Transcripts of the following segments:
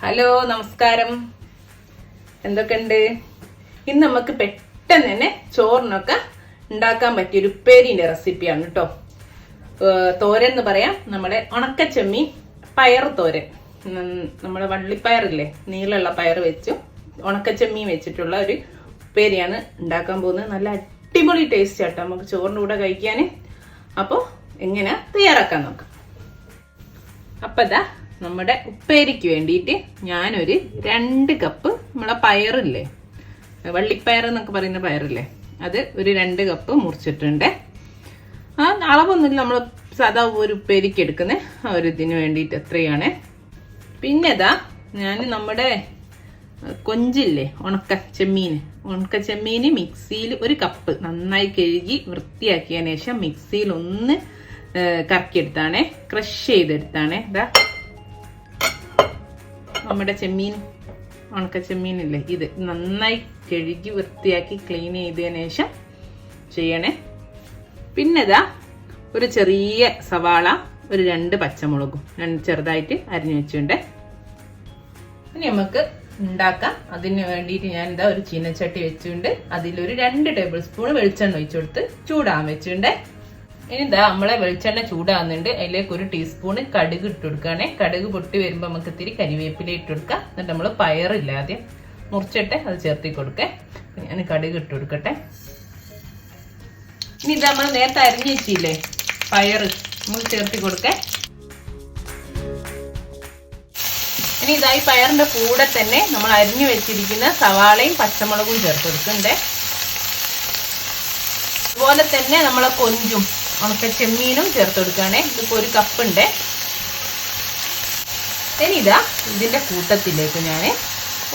Hello നമസ്കാരം. എന്തൊക്കെയുണ്ട്? ഇന്ന് നമുക്ക് പെട്ടെന്ന് തന്നെ ചോറിനൊക്കെ ഉണ്ടാക്കാൻ പറ്റിയൊരു ഉപ്പേരിന്റെ റെസിപ്പിയാണ് കേട്ടോ. തോരൻ എന്ന് പറയാം. നമ്മുടെ ഉണക്കച്ചെമ്മീൻ പയർ തോരൻ. നമ്മുടെ വള്ളിപ്പയറില്ലേ, നീളമുള്ള പയർ വെച്ചു ഉണക്കച്ചെമ്മീൻ വെച്ചിട്ടുള്ള ഒരു ഉപ്പേരിയാണ് ഉണ്ടാക്കാൻ പോകുന്നത്. നല്ല അടിപൊളി ടേസ്റ്റ് ആട്ടോ നമുക്ക് ചോറിൻ്റെ കൂടെ കഴിക്കാൻ. അപ്പോൾ എങ്ങനെ തയ്യാറാക്കാൻ നോക്കാം. അപ്പം ഇതാ നമ്മുടെ ഉപ്പേരിക്ക് വേണ്ടിയിട്ട് ഞാനൊരു 2 കപ്പ് നമ്മളെ പയറില്ലേ, വള്ളിപ്പയർ എന്നൊക്കെ പറയുന്ന പയറില്ലേ, അത് ഒരു 2 കപ്പ് മുറിച്ചിട്ടുണ്ട്. ആ അളവൊന്നുമില്ല, നമ്മൾ സാധാ ഒരു ഉപ്പേരിക്ക് എടുക്കുന്ന ആ ഒരു ഇതിന് വേണ്ടിയിട്ട് എത്രയാണ്. പിന്നെ ഇതാ ഞാൻ നമ്മുടെ കൊഞ്ചില്ലേ, ഉണക്കച്ചെമ്മീൻ മിക്സിയിൽ 1 കപ്പ് നന്നായി കഴുകി വൃത്തിയാക്കിയതിന് ശേഷം മിക്സിയിൽ ഒന്ന് കറക്കിയെടുത്താണേ, ക്രഷ് ചെയ്തെടുത്താണേ. ഇതാ നമ്മുടെ ഉണക്കച്ചെമ്മീനില്ലേ, ഇത് നന്നായി കഴുകി വൃത്തിയാക്കി ക്ലീൻ ചെയ്തതിന് ശേഷം ചെയ്യണേ. പിന്നെ ഇതാ ഒരു ചെറിയ സവാള, ഒരു 2 പച്ചമുളകും ചെറുതായിട്ട് അരിഞ്ഞു വെച്ചിട്ടുണ്ട്. ഇനി നമുക്ക് ഉണ്ടാക്കാം. അതിന് വേണ്ടിയിട്ട് ഞാൻ ഇതാ ഒരു ചീനച്ചട്ടി വെച്ചിട്ടുണ്ട്. അതിലൊരു 2 ടേബിൾ സ്പൂൺ വെളിച്ചെണ്ണ ഒഴിച്ചു കൊടുത്ത് ചൂടാൻ വെച്ചിട്ടുണ്ട്. ഇനി ഇതാ നമ്മളെ വെളിച്ചെണ്ണ ചൂടാകുന്നുണ്ട്. അതിലേക്ക് 1 ടീസ്പൂണ് കടുക് ഇട്ട് കൊടുക്കുകയാണെ. കടുക് പൊട്ടി വരുമ്പോൾ നമുക്ക് ഇത്തിരി കരിവേപ്പില ഇട്ട് കൊടുക്കാം. എന്നിട്ട് നമ്മൾ പയറില്ല ആദ്യം മുറിച്ചിട്ട് അത് ചേർത്തി കൊടുക്കേ. ഞാൻ കടുക് ഇട്ട് കൊടുക്കട്ടെ. ഇനി ഇത് നമ്മൾ നേരത്തെ അരിഞ്ഞു വെച്ചില്ലേ പയർ, നമുക്ക് ചേർത്തി കൊടുക്കേ. ഇനി ഇതായി പയറിന്റെ കൂടെ തന്നെ നമ്മൾ അരിഞ്ഞു വെച്ചിരിക്കുന്ന സവാളയും പച്ചമുളകും ചേർത്ത് കൊടുക്കണ്ടേ. അതുപോലെ തന്നെ നമ്മളെ കൊഞ്ചും ഉണക്കച്ചെമ്മീനും ചേർത്ത് കൊടുക്കുകയാണെ. ഇതിപ്പോൾ 1 കപ്പ് ഉണ്ട്. ഇനി ഇതാ ഇതിന്റെ കൂട്ടത്തിലേക്ക് ഞാൻ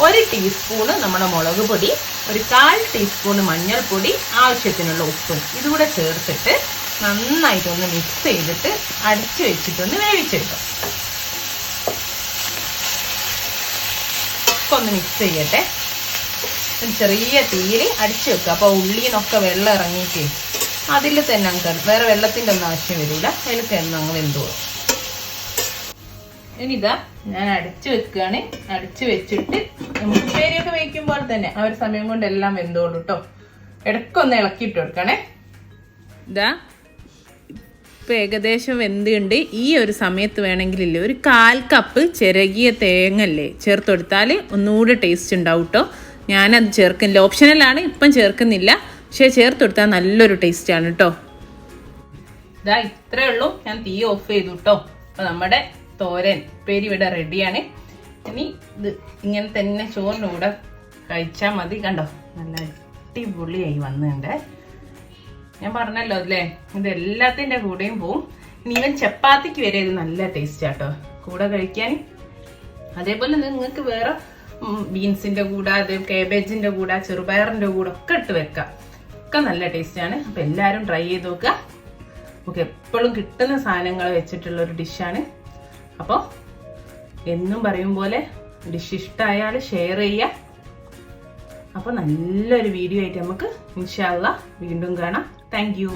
1 ടീസ്പൂണ് നമ്മുടെ മുളക് പൊടി, 1/4 ടീസ്പൂണ് മഞ്ഞൾപ്പൊടി, ആവശ്യത്തിനുള്ള ഉപ്പും ഇതുകൂടെ ചേർത്തിട്ട് നന്നായിട്ടൊന്ന് മിക്സ് ചെയ്തിട്ട് അടിച്ചു വെച്ചിട്ടൊന്ന് വേവിച്ചെടുക്കാം. ഒന്ന് മിക്സ് ചെയ്യട്ടെ. ചെറിയ തീയിൽ അടിച്ചു വെക്കുക. അപ്പോൾ ഉള്ളിന്നൊക്കെ വെള്ളം ഇറങ്ങിയിട്ട് അതിൽ തന്നെ അങ്ങ് വേറെ വെള്ളത്തിൻ്റെ ഒന്നും ആവശ്യം വരില്ല. അതിൽ തന്നെ അങ്ങ് വെന്തോളും. ഇനിതാ ഞാൻ അടിച്ചു വെക്കുകയാണ്. അടിച്ചു വെച്ചിട്ട് ഉപ്പേരിയൊക്കെ വയ്ക്കുമ്പോൾ തന്നെ ആ ഒരു സമയം കൊണ്ട് എല്ലാം വെന്തോളൂ കേട്ടോ. ഇടയ്ക്കൊന്ന് ഇളക്കിയിട്ട് കൊടുക്കണേ. ഇതാ ഇപ്പം ഏകദേശം വെന്തുണ്ട്. ഈ ഒരു സമയത്ത് വേണമെങ്കിലില്ലേ 1/4 കപ്പ് ചിരകിയ തേങ്ങല്ലേ ചേർത്ത് കൊടുത്താൽ ഒന്നുകൂടി ടേസ്റ്റ് ഉണ്ടാവും കേട്ടോ. ഞാനത് ചേർക്കുന്നില്ല, ഓപ്ഷനലാണ്, ഇപ്പം ചേർക്കുന്നില്ല. പക്ഷേ ചേർത്ത് കൊടുത്താൽ നല്ലൊരു ടേസ്റ്റാണ് കേട്ടോ. ഇതാ ഇത്രയേ ഉള്ളൂ. ഞാൻ തീ ഓഫ് ചെയ്തു കേട്ടോ. അപ്പോൾ നമ്മുടെ തോരൻ ഉപ്പേരി ഇവിടെ റെഡിയാണ്. ഇനി ഇത് ഇങ്ങനെ തന്നെ ചോറിൻ്റെ കൂടെ കഴിച്ചാൽ മതി. കണ്ടോ നല്ല അടിപൊളിയായി വന്നിട്ടുണ്ട്. ഞാൻ പറഞ്ഞല്ലോ അല്ലേ, ഇത് എല്ലാത്തിൻ്റെ കൂടെയും പോവും. ഇനി ഈവൻ ചപ്പാത്തിക്ക് വരെ ഇത് നല്ല ടേസ്റ്റ് ആട്ടോ കൂടെ കഴിക്കാൻ. അതേപോലെ നിങ്ങൾക്ക് വേറെ ബീൻസിൻ്റെ കൂടെ, അത് കേബേജിൻ്റെ കൂടെ, ചെറുപയറിൻ്റെ കൂടെ ഒക്കെ ഇട്ട് വെക്കാം. ഒക്കെ നല്ല ടേസ്റ്റാണ്. അപ്പം എല്ലാവരും ട്രൈ ചെയ്ത് നോക്കുക. നമുക്ക് എപ്പോഴും കിട്ടുന്ന സാധനങ്ങൾ വെച്ചിട്ടുള്ള ഒരു ഡിഷാണ്. അപ്പോൾ എന്നും പറയും പോലെ ഡിഷ് ഇഷ്ടമായാൽ ഷെയർ ചെയ്യുക. അപ്പോൾ നല്ലൊരു വീഡിയോ ആയിട്ട് നമുക്ക് ഇൻഷാ അല്ലാഹ് വീണ്ടും കാണാം. Thank you.